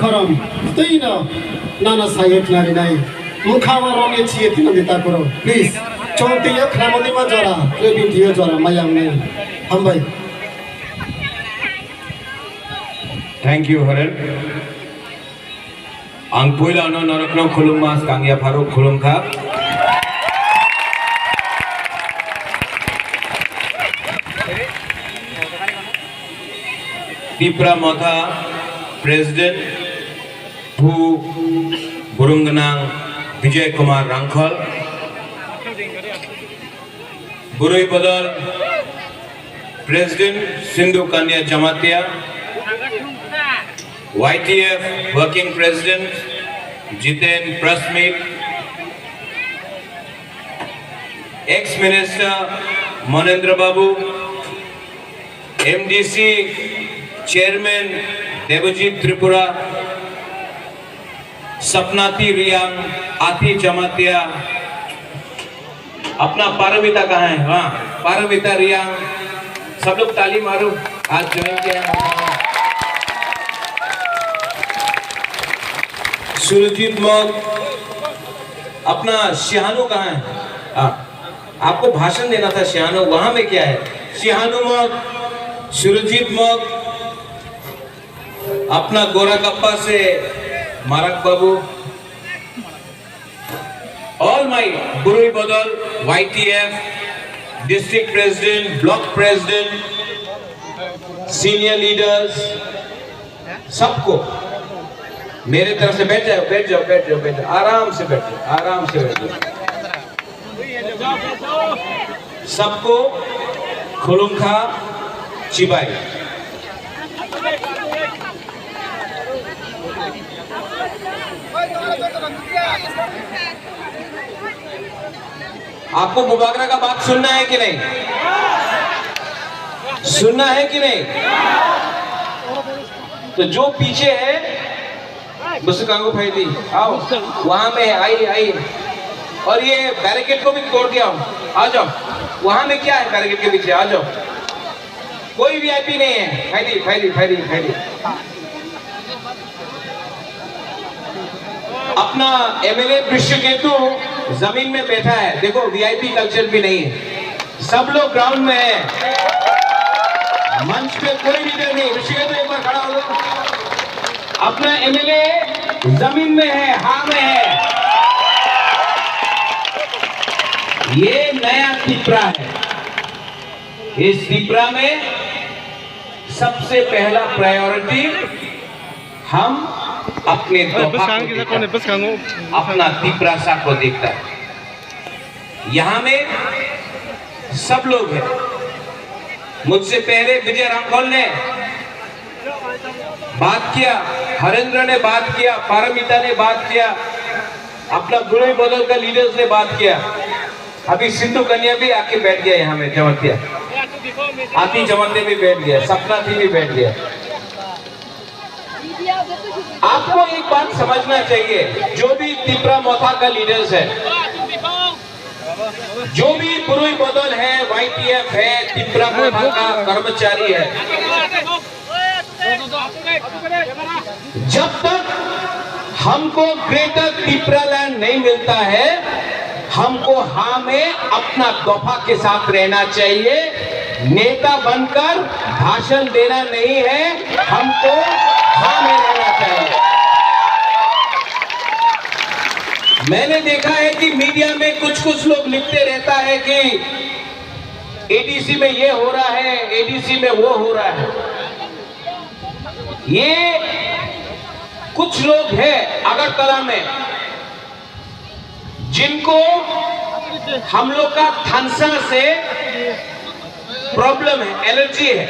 खरम त्यही न नाना साहेब नारी नाई मुखामा रमे छिए तिन देता करो प्लीज चौंतियो खामदिमा जरा यो बिटियो जरा मायाम नै हम भाई थैंक यू हरन आं पुइलानो नरकनो खुलुममास कांगिया फारुक खुलुमखा त्रिपुरा मथा प्रेसिडेंट भू बुरुंगनांग विजय कुमार रांखल बुरुई बदल president Sindhu Kanya Jamatia YTF working president Jiten Prasmit ex minister Manendra Babu MDC chairman Debjit Tripura Sapnati Reang Ati Jamatia अपना पारमिता कहाँ है वहाँ पारमिता रियांग सब लोग ताली मारो आज ज्वाइन किया सुरजीत मग अपना शिहानु कहाँ है आपको भाषण देना था शिहानु वहां में क्या है शिहानु मग सुरजीत मग अपना गोरा कप्पा से मारक बाबू ऑल माई बुरुई बदल YTF district president block president senior leaders सबको मेरे तरफ से बैठ जाओ बैठ जाओ बैठ जाओ बैठ जाओ आराम से बैठ जाओ आराम से बैठ जाओ सबको खुलुमखा चिबाई आपको मुबागरा का बात सुनना है कि नहीं सुनना है कि नहीं तो जो पीछे है मुस्कांगो फैली आओ वहां में आई आई और ये बैरिकेड को भी तोड़ दिया आ जाओ वहां में क्या है बैरिकेड के पीछे आ जाओ कोई VIP नहीं है फैली फैली फैली फैली अपना MLA विश्वकेतु जमीन में बैठा है देखो VIP कल्चर भी नहीं है सब लोग ग्राउंड में है मंच पे कोई लीडर नहीं विश्वकेतु एक बार खड़ा हो जाओ अपना MLA जमीन में है हाँ में है ये नया त्रिपुरा है इस त्रिपुरा में सबसे पहला प्रायोरिटी हम अपने अपना त्रिपुरा को देखता है यहाँ में सब लोग हैं मुझसे पहले विजय रामखोल ने बात किया हरेंद्र ने बात किया पारमिता ने बात किया अपना बुरुई बदल का लीडर्स ने बात किया अभी सिंधु कन्या भी आके बैठ गया यहाँ में जमतिया आती जमते भी बैठ गया सपना थी भी बैठ गया आपको एक बात समझना चाहिए जो भी त्रिपुरा मोथा का लीडर्स है जो भी बुरुई बदल है YTF है त्रिपुरा मोथा का कर्मचारी है जब तक हमको ग्रेटर त्रिपुरा लैंड नहीं मिलता है हमको हाँ में अपना दफा के साथ रहना चाहिए नेता बनकर भाषण देना नहीं है हमको हाँ में रहना चाहिए मैंने देखा है कि मीडिया में कुछ लोग लिखते रहता है कि ADC में ये हो रहा है ADC में वो हो रहा है ये कुछ लोग हैं अगरतला में जिनको हम लोग का थनसा से प्रॉब्लम है एलर्जी है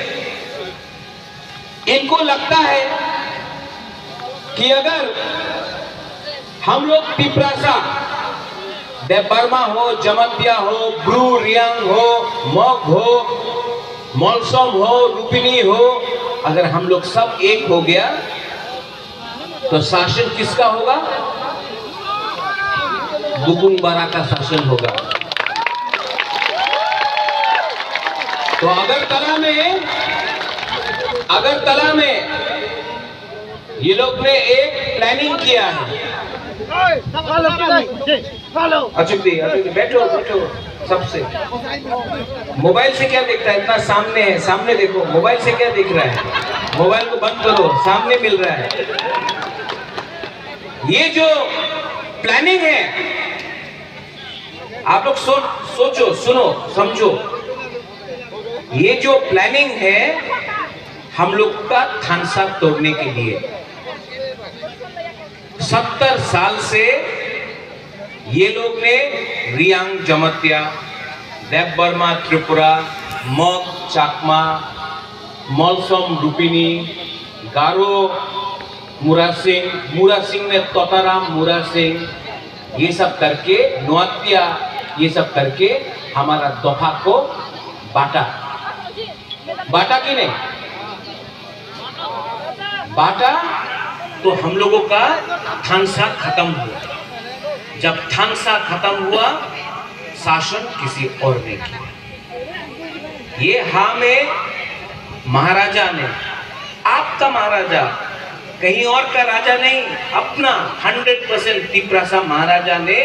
इनको लगता है कि अगर हम लोग त्रिपुरा बर्मा हो जमतिया हो ब्रू रियांग हो मग हो मौलसोम हो रुपिनी हो अगर हम लोग सब एक हो गया तो शासन किसका होगा बुकुंग बारा का शासन होगा तो अगरतला में ये लोग ने एक प्लानिंग किया है। अचुक दी, बैठो बैठो। सबसे मोबाइल से क्या दिखता है? इतना सामने है, सामने देखो। मोबाइल से क्या दिख रहा है? मोबाइल को बंद करो, सामने मिल रहा है। ये जो प्लानिंग है, आप लोग सोचो, सुनो, समझो। ये जो प्लानिंग है हम लोग का थानसा तोड़ने के लिए 70 साल से ये लोग ने रियांग जमतिया, देव बर्मा त्रिपुरा, मग चाकमा, मलसम रूपिनी, गारो मुरा सिंह में तोताराम मुरा सिंह, ये सब करके नौतिया, ये सब करके हमारा दफा को बांटा कि नहीं बांटा। तो हम लोगों का थानसा खत्म हुआ। जब थानसा खत्म हुआ, शासन किसी और ने किया। ये हमें महाराजा ने, आपका महाराजा, कहीं और का राजा नहीं, अपना 100% तिप्रासा महाराजा ने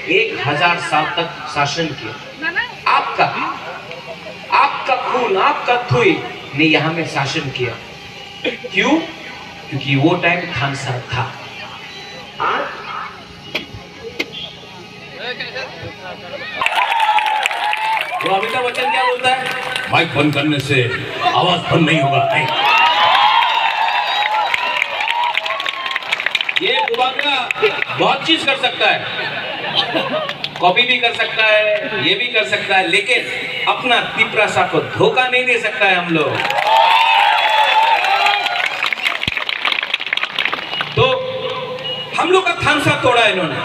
1000 साल तक शासन किया। आपका खून, आपका थुई ने यहाँ में शासन किया। क्यों? क्योंकि वो टाइम थानसा था। वो अमिताभ बच्चन क्या बोलता है? माइक बंद करने से आवाज बंद नहीं होगा। ये दुबारा बहुत चीज कर सकता है, कॉपी भी कर सकता है, ये भी कर सकता है, लेकिन अपना तिप्रासा को धोखा नहीं दे सकता है हम लोग। तो हम लोग का थानसा तोड़ा इन्होंने।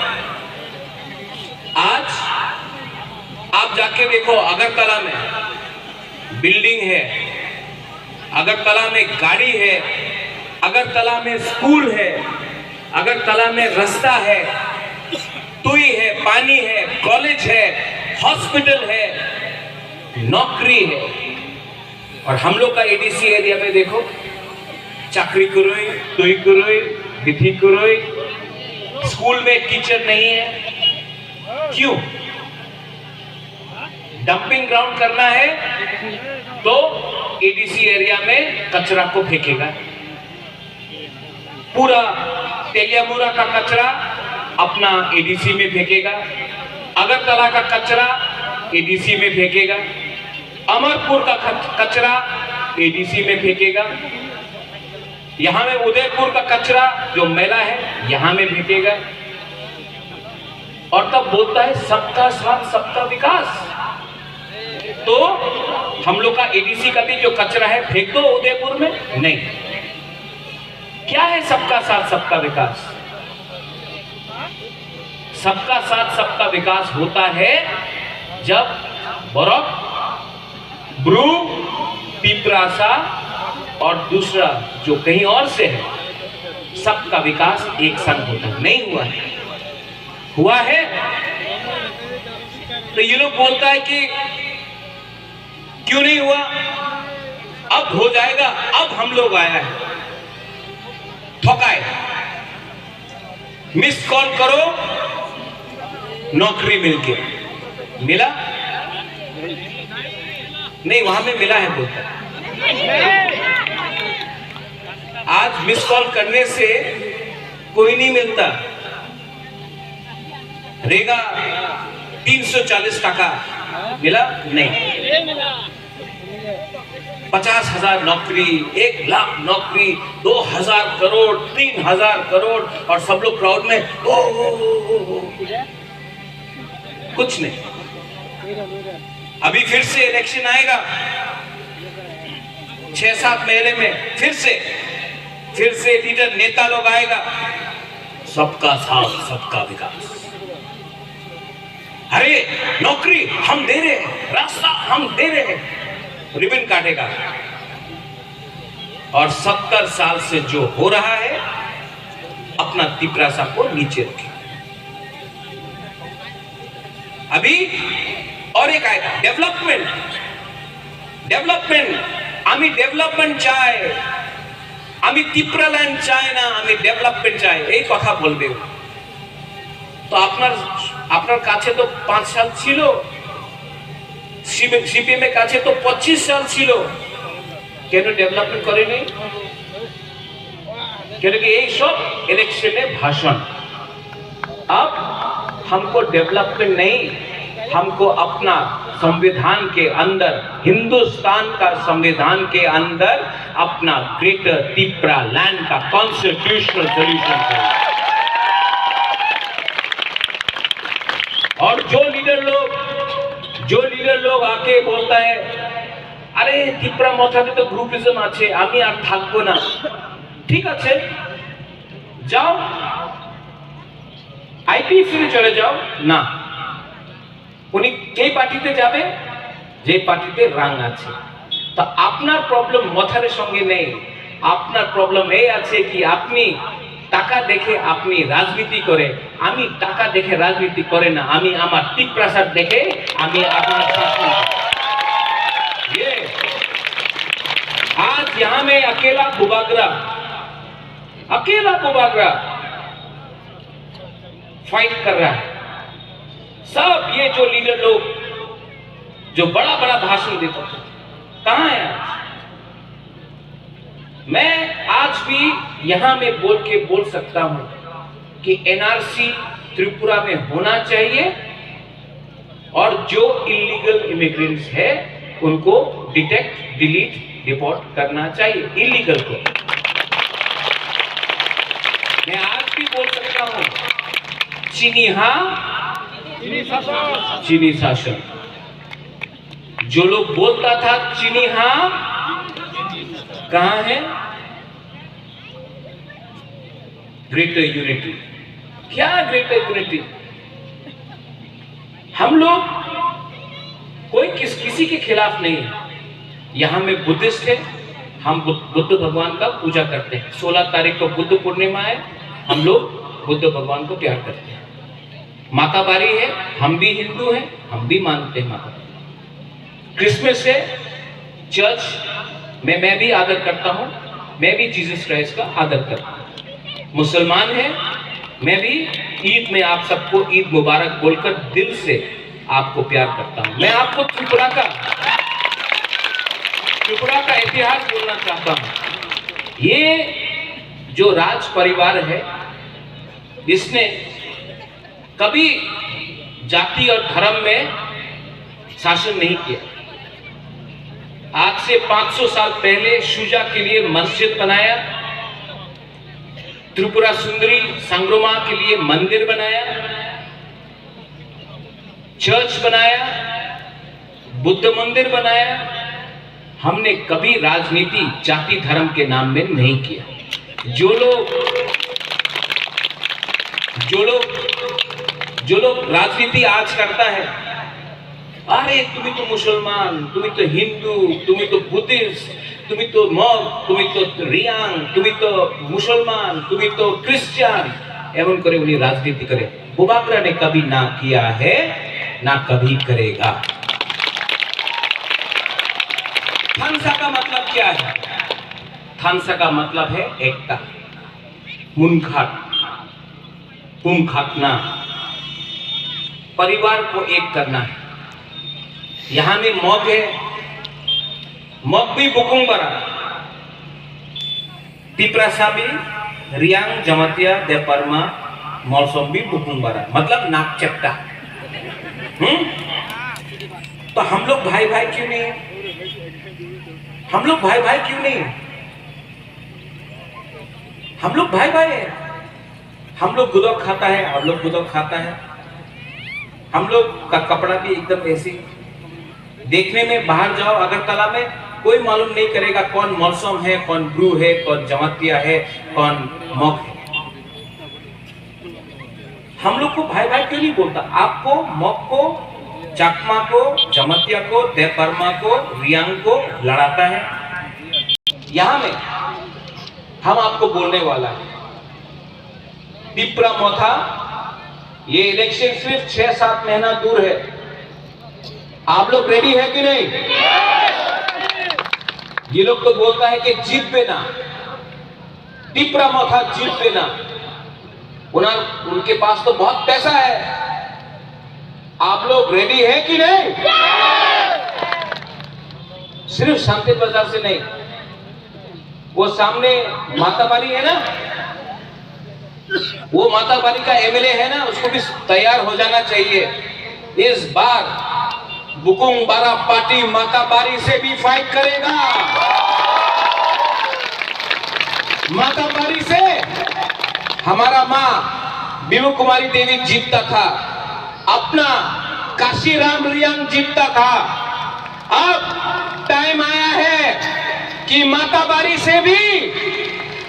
आज आप जाके देखो, अगरतला में बिल्डिंग है, अगरतला में गाड़ी है, अगरतला में स्कूल है, अगरतला में रास्ता है, तुई है, पानी है, कॉलेज है, हॉस्पिटल है, नौकरी है। और हम लोग का एडीसी एरिया में देखो, चाकरी कुरोई, तुई कुरोई, विधि कुरोई, स्कूल में टीचर नहीं है। क्यों? डंपिंग ग्राउंड करना है तो एडीसी एरिया में कचरा को फेंकेगा। पूरा तेलियामुरा का कचरा अपना एडीसी में फेंकेगा, अगरतला का कचरा एडीसी में फेंकेगा, अमरपुर का कचरा एडीसी में फेंकेगा, यहां में उदयपुर का कचरा जो मैला है यहां में फेंकेगा। और तब बोलता है सबका साथ सबका विकास। तो हम लोग का एडीसी का भी जो कचरा है फेंक दो उदयपुर में, नहीं। क्या है सबका साथ सबका विकास? सबका साथ सबका विकास होता है जब बरफ, ब्रू, तिप्रासा और दूसरा जो कहीं और से है, सबका विकास एक संग होता है। नहीं हुआ है। हुआ है तो ये लोग बोलता है कि क्यों नहीं हुआ, अब हो जाएगा, अब हम लोग आया है। ठोकाए, मिस कॉल करो, नौकरी मिल के मिला नहीं, वहां में मिला है बोलता। आज मिस कॉल करने से कोई नहीं मिलता। रेगा 340 टका मिला नहीं, 50,000 नौकरी, 1 लाख नौकरी, 2,000 करोड़, 3,000 करोड़, और सब लोग क्राउड में ओ। कुछ नहीं। अभी फिर से इलेक्शन आएगा 6-7 महीने में, फिर से लीडर नेता लोग आएगा, सबका साथ सबका विकास। अरे नौकरी हम दे रहे हैं, रास्ता हम दे रहे हैं, रिबन काटेगा। और 70 साल से जो हो रहा है, अपना तिप्रासा को नीचे रखे। अभी और एक आएगा डेवलपमेंट। আমি ডেভেলপমেন্ট চাই, আমি ত্রিপুরাল্যান্ড চাই না, আমি ডেভেলপমেন্ট চাই, এই কথা বলবে। তো আপনার কাছে তো 5 সাল ছিল, সিপিএম এর কাছে তো 25 সাল ছিল, কেন ডেভেলপমেন্ট করেনি? क्योंकि ये सब इलेक्शन में भाषण। अब हमको डेवलपमेंट नहीं, हमको अपना संविधान के अंदर, हिंदुस्तान का संविधान के अंदर अपना ग्रेटर त्रिपुरा लैंड का कॉन्स्टिट्यूशनल सॉल्यूशन चाहिए। और जो लीडर लोग आके बोलता है अरे त्रिपुरा मथाते तो ग्रुपिज्म আছে, আমি আর থাকবো না, ঠিক আছে যাও আইপিএফ চলে যাও না, উনি এই পার্টিতে যাবে যে পার্টিতে রাং আছে। তো আপনার প্রবলেম মথারের সঙ্গে নেই, আপনার প্রবলেম এই আছে কি আপনি টাকা দেখে আপনি রাজনীতি করে, আমি টাকা দেখে রাজনীতি করে না, আমি আমার টিপ্রাসাদ দেখে আমি আপনার শাসন। ये आज यहाँ में अकेला बुबागरा फाइट कर रहा है। सब ये जो लीडर लोग जो बड़ा बड़ा भाषण देते थे कहां है आज? मैं आज भी यहां में बोल सकता हूं कि एनआरसी त्रिपुरा में होना चाहिए और जो इलीगल इमिग्रेंट्स है उनको डिटेक्ट, डिलीट, रिपोर्ट करना चाहिए इलीगल को। मैं आज भी बोल सकता हूं चीनी शासन। जो लोग बोलता था चीनी हाँ, कहां है ग्रेटर यूनिटी? क्या ग्रेटर यूनिटी? हम लोग कोई किसी के खिलाफ नहीं है। यहां में बुद्धिस्ट है, हम बुद्ध भगवान का पूजा करते हैं। 16 तारीख को बुद्ध पूर्णिमा है, हम लोग बुद्ध भगवान को प्यार करते हैं। माता बारी है, हम भी हिंदू हैं, हम भी मानते हैं माता। क्रिसमस है, चर्च में मैं भी आदर करता हूं, मैं भी जीसस क्राइस्ट का आदर करता हूं। मुसलमान है, मैं भी ईद में आप सबको ईद मुबारक बोलकर दिल से आपको प्यार करता हूं। मैं आपको त्रिपुरा का इतिहास बोलना चाहता हूं। ये जो राज परिवार है इसने कभी जाति और धर्म में शासन नहीं किया। आज से 500 साल पहले शुजा के लिए मस्जिद बनाया, त्रिपुरा सुंदरी संग्रोमा के लिए मंदिर बनाया, चर्च बनाया, बुद्ध मंदिर बनाया। हमने कभी राजनीति जाति धर्म के नाम में नहीं किया। जो लोग राजनीति आज करता है, अरे तुम्हें तो मुसलमान, तुम्हें तो हिंदू, तुम्हें तो बुद्धिस्ट, तुम्हें तो मग, तुम्हें तो रियांग, तुम्हें तो मुसलमान, तुम्हें तो क्रिश्चियन, एवं करे उन्हें राजनीति करे। बुबागरा ने कभी ना किया है, ना कभी करेगा। थानसा का मतलब क्या है? थानसा का मतलब है एकता, मुनखाटना, परिवार को एक करना है। यहां में मग है, मग भी बुकुंबरा, तिप्रासा भी, रियांग, जमतिया, देपरमा, मौसम भी बुकुंबरा, मतलब नाक चपटा। तो हम लोग भाई भाई क्यों नहीं है? हम लोग भाई भाई क्यों नहीं है? हम लोग भाई भाई है। हम लोग गुदक खाता है, हम लोग गुदक खाता है। हम लोग का कपड़ा भी एकदम ऐसे, देखने में बाहर जाओ अगरतला में कोई मालूम नहीं करेगा कौन मौसम है, कौन ब्रू है, कौन जमतिया है, कौन मग है। हम लोग को भाई भाई क्यों नहीं बोलता? आपको, मग को, चकमा को, जमतिया को, देपरमा को, रियांग को लड़ाता है। यहां में हम आपको बोलने वाला है, त्रिपुरा मोथा, ये इलेक्शन सिर्फ 6-7 महीना दूर है। आप लोग रेडी है कि नहीं? ये लोग तो बोलता है कि जीत पे ना, टिपरा मथा जीत लेना। उनके पास तो बहुत पैसा है। आप लोग रेडी है कि नहीं? सिर्फ शांति बाजार से नहीं, वो सामने माताबारी है ना, वो माताबारी का एमएलए है ना, उसको भी तैयार हो जाना चाहिए। इस बार बुकुंग बारा पार्टी माताबारी से भी फाइट करेगा। माताबारी से हमारा मां बिमू कुमारी देवी जीतता था, अपना काशीराम रियांग जीतता था। अब टाइम आया है कि माताबारी से भी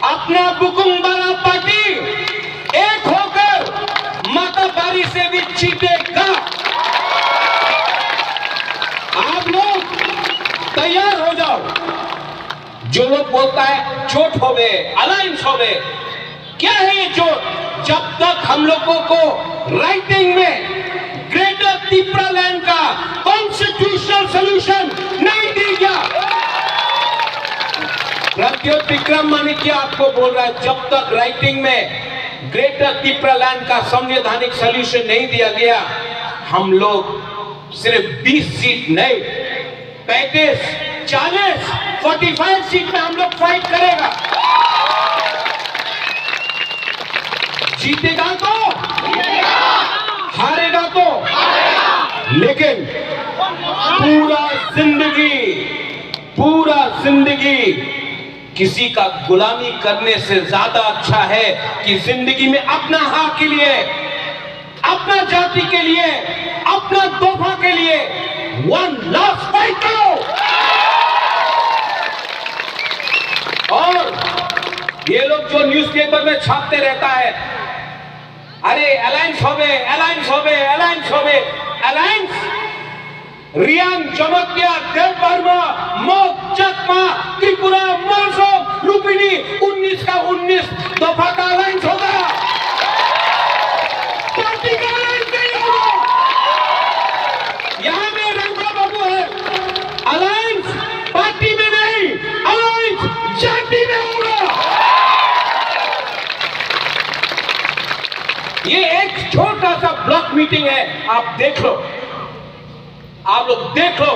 अपना बुकुंग बारा पार्टी एक होकर माताबारी से भी जीतेगा। आप लोग तैयार हो जाओ। जो लोग बोलता है चोट हो गए, अलायंस हो गए, क्या है ये चोट? जब तक हम लोगों को राइटिंग में ग्रेटर त्रिपुरा लैंड का कॉन्स्टिट्यूशनल सॉल्यूशन नहीं दी गया। प्रत्युत विक्रम मानिक्य आपको बोल रहा है, जब तक राइटिंग में ग्रेटर त्रिपुरा लैंड का संवैधानिक सॉल्यूशन नहीं दिया गया, हम लोग सिर्फ 20 सीट नहीं, 35, 40, 45 सीट में हम लोग फाइट करेगा। जीतेगा तो हारेगा तो, लेकिन पूरा जिंदगी किसी का गुलामी करने से ज्यादा अच्छा है कि जिंदगी में अपना हक के लिए, अपना जाति के लिए, अपना तोहफा के लिए वन लास्ट फाइट करो। और ये लोग जो न्यूज़पेपर में छापते रहता है, अरे अलायंस हो गए, अलायंस हो गए, अलायंस हो गए, अलायंस रियांग, जमतिया, देव बर्मा, मोक, चकमा, त्रिपुरा, मोरसो, लुम्बिनी 19 का 19 दफा का अलायंस होगा। पार्टी का अलायंस नहीं होगा। यहां में रंगा बाबू है, अलायंस पार्टी में नहीं, अलायंस जाति में होगा। ये एक छोटा सा ब्लॉक मीटिंग है, आप देख लो, आप लोग देख लो।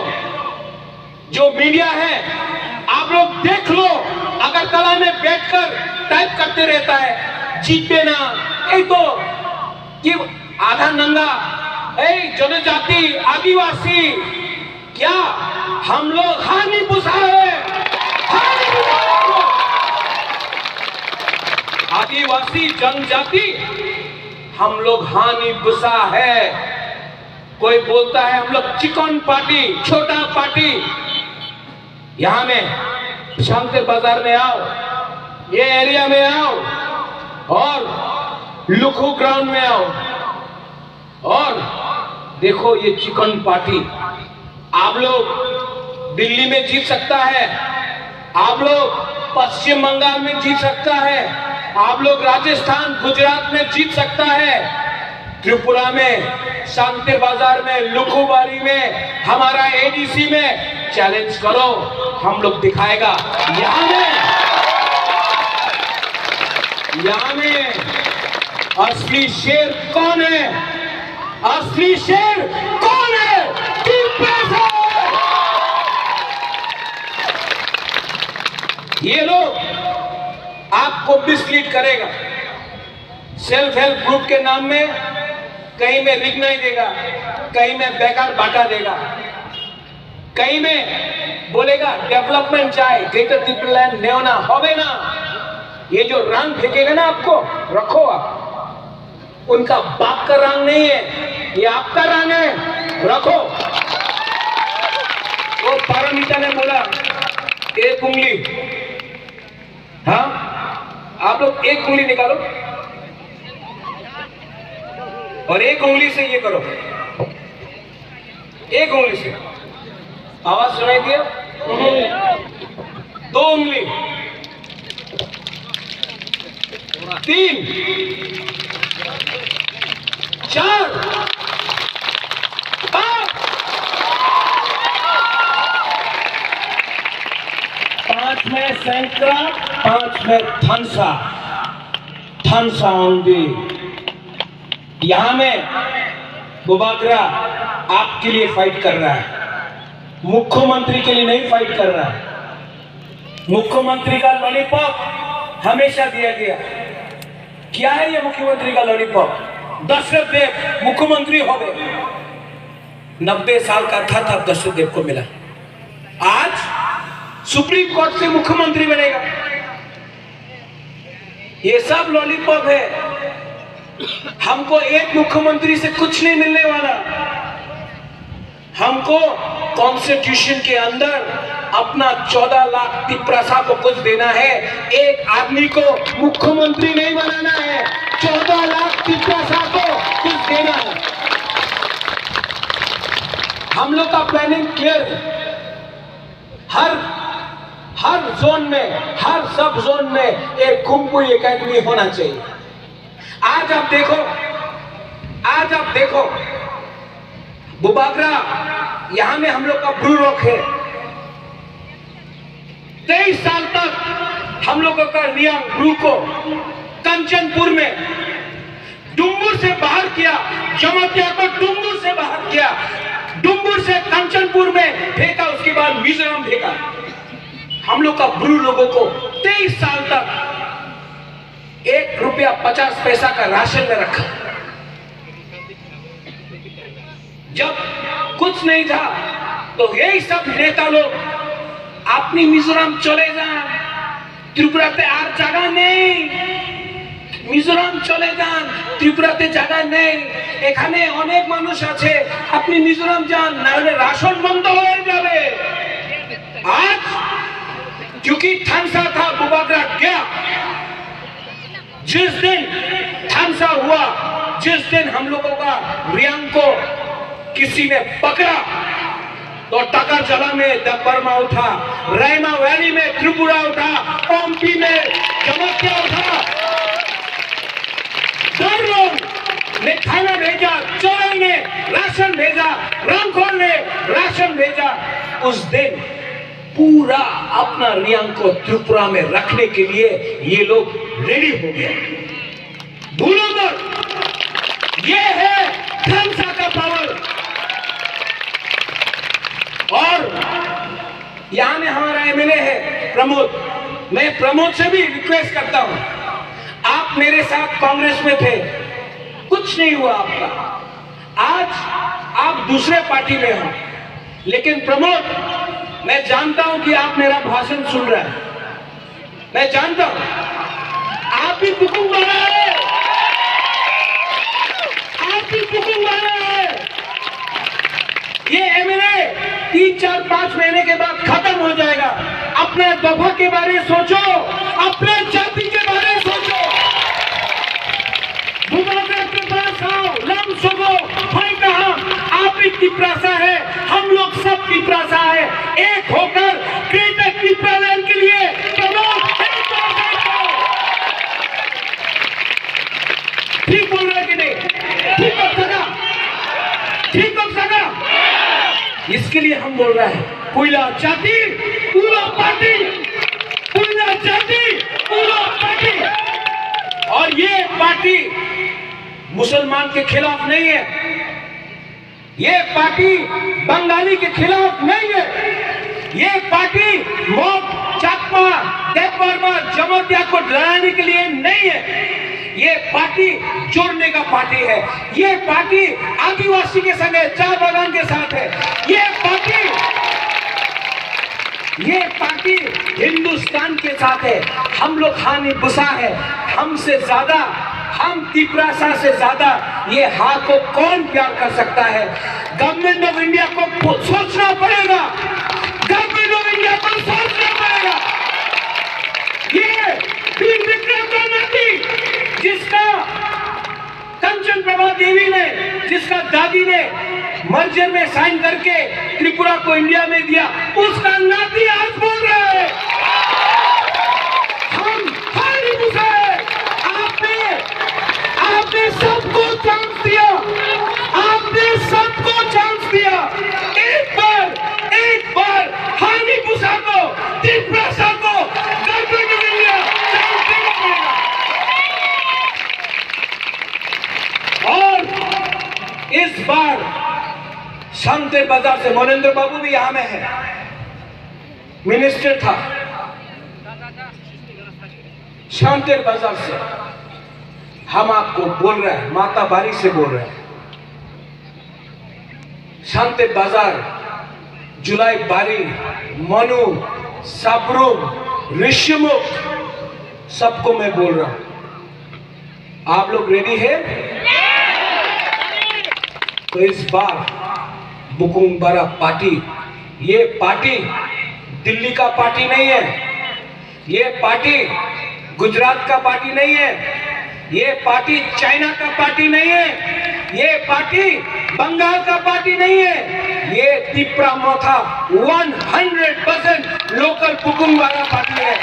जो मीडिया है आप लोग देख लो, अगरतला में बैठकर टाइप करते रहता है जीते ना, एक तो कि आधा नंगा, जनजाति, आदिवासी, क्या हम लोग हानि पुसा है? आदिवासी जनजाति हम लोग हानि पुसा है। कोई बोलता है हम लोग चिकन पार्टी, छोटा पार्टी। यहां में शांति बाजार में आओ, ये एरिया में आओ और लुखू ग्राउंड में आओ और देखो ये चिकन पार्टी। आप लोग दिल्ली में जीत सकता है, आप लोग पश्चिम बंगाल में जीत सकता है, आप लोग राजस्थान, गुजरात में जीत सकता है। त्रिपुरा में, शांति बाजार में, लुखुबारी में, हमारा एडीसी में चैलेंज करो, हम लोग दिखाएगा। यहां में असली शेर कौन है? असली शेर कौन है? ये लोग आपको मिसलीड करेगा। सेल्फ हेल्प ग्रुप के नाम में कहीं में रिग नहीं देगा, कहीं में बेकार बांटा देगा, कहीं में बोलेगा डेवलपमेंट चाहे, ग्रेटर त्रिपुरा लैंड नेवना होवे ना। ये जो रंग फेंकेगा ना आपको, रखो आप, उनका बाप का रंग नहीं है, ये आपका रंग है, रखो। वो पारमिता ने बोला एक उंगली, हाँ आप लोग एक उंगली निकालो और एक उंगली से ये करो, एक उंगली से, आवाज सुनाई दिया? दो उंगली, 3, 4, 5, 5 में सैंक्रा, 5 में थनसा, थनसा ओंदी। यहां में बुबागरा आपके लिए फाइट कर रहा है, मुख्यमंत्री के लिए नहीं फाइट कर रहा है। मुख्यमंत्री का लॉलीपॉप हमेशा दिया गया। क्या है ये मुख्यमंत्री का लॉलीपॉप? दशरथ देव मुख्यमंत्री हो गए, 90 साल का था तब दशरथ देव को मिला। आज सुप्रीम कोर्ट से मुख्यमंत्री बनेगा। ये सब लॉलीपॉप है। हमको एक मुख्यमंत्री से कुछ नहीं मिलने वाला। हमको कॉन्स्टिट्यूशन के अंदर अपना 14 लाख तिपरासा को कुछ देना है। एक आदमी को मुख्यमंत्री नहीं बनाना है, 14 लाख तिपरासा को कुछ देना है। हम लोग का प्लानिंग क्लियर है। हर जोन में, हर सब जोन में एक कुंभू एकेडमी होना चाहिए। आज आप देखो बुबागरा, यहां में हम लोग का ब्रू रॉक है। 23 साल तक हम लोगों का रियांग ब्रू को कंचनपुर में डुम्बुर से बाहर किया, जमतिया को डुम्बुर से बाहर किया, डुम्बुर से कंचनपुर में फेंका, उसके बाद मिजोरम फेंका। हम लोग का ब्रू लोगों को 23 साल तक ₹1.50 का राशन में रखा। जब कुछ नहीं था तो यही सब नेता लोग अपनी मिजोरम चले जान, त्रिपुराते आर जगह नहीं, मिजोरम चले जान, त्रिपुराते जगह नहीं, एखाने अनेक मानुष आछे, अपनी मिजोरम जान, ना हले राशन बंद हो जाए। आज क्योंकि थानसा था, बुबागरा गया। जिस दिन थानसा हुआ, जिस दिन हम लोगों का रियांग को किसी ने पकड़ा तो टकर जला में दबरमा उठा, रायमा वैली में त्रिपुरा उठा, ओमपी में जमतिया उठा। दर्रों ने खाना भेजा, चौराई ने राशन भेजा, रामखोल ने राशन भेजा। उस दिन पूरा अपना रियांग को त्रिपुरा में रखने के लिए ये लोग रेडी हो गए। भूलो मत, ये है थानसा का पावर। और यहां में हमारा एमएलए है प्रमोद। मैं प्रमोद से भी रिक्वेस्ट करता हूं, आप मेरे साथ कांग्रेस में थे, कुछ नहीं हुआ आपका। आज आप दूसरे पार्टी में हो, लेकिन प्रमोद, मैं जानता हूं कि आप मेरा भाषण सुन रहे हैं। मैं जानता हूं आप भी बुकुम वाला है, आप भी बुकुम वाला है। ये एमएलए 3, 4, 5 महीने के बाद खत्म हो जाएगा। अपने दफा के बारे में सोचो, अपने जाति के बारे में सोचो। आप भी तिपरासा है, हम लोग सब तिपरासा है। एक होकर ग्रेटर तिपरालैंड के लिए ठीक बोल रहे कि नहीं? ठीक हो सका, ठीक हो सका। इसके लिए हम बोल रहे हैं, पूरा जाति पूरा पार्टी, पूरा जाति पूरा पार्टी। और ये पार्टी मुसलमान के खिलाफ नहीं है, ये पार्टी बंगाली के खिलाफ नहीं है, ये पार्टी मोग, चाकमा, देवबर्मा, जमतिया को डराने के लिए नहीं है। ये पार्टी जोड़ने का पार्टी है। ये पार्टी आदिवासी के संग है, चाय बागान के साथ है। ये पार्टी हिंदुस्तान के साथ है। हम लोग हानि बुसा है, हमसे ज्यादा, हम तिपरासा से ज्यादा ये हा को कौन प्यार कर सकता है? गवर्नमेंट ऑफ इंडिया को सोचना पड़ेगा, गवर्नमेंट ऑफ इंडिया को सोचना पड़ेगा। ये वीर विक्रम का नाती, जिसका कंचन प्रभा देवी ने, जिसका दादी ने मर्जर में साइन करके त्रिपुरा को इंडिया में दिया, उसका नाती आज बोल रहा है हम हारी बुसा है। आपने सबको चांस दिया, आपने सबको चांस दिया। एक बार हानी बुसा को, तिपरासा को बाजार से मोनेंद्र बाबू भी यहाँ में है, मिनिस्टर था। शांतिर बाजार से हम आपको बोल रहे हैं, माता बारी से बोल रहे हैं, शांतिर बाजार, जुलाई बारी, मनु, साबरूम, ऋषिमुख, सबको मैं बोल रहा हूं, आप लोग रेडी है? तो इस बार बुकुंबारा पार्टी, ये पार्टी दिल्ली का पार्टी नहीं है, ये पार्टी गुजरात का पार्टी नहीं है, ये पार्टी चाइना का पार्टी नहीं है, ये पार्टी बंगाल का पार्टी नहीं है, ये तिप्रा मोथा 100% लोकल बुकुंबारा पार्टी है।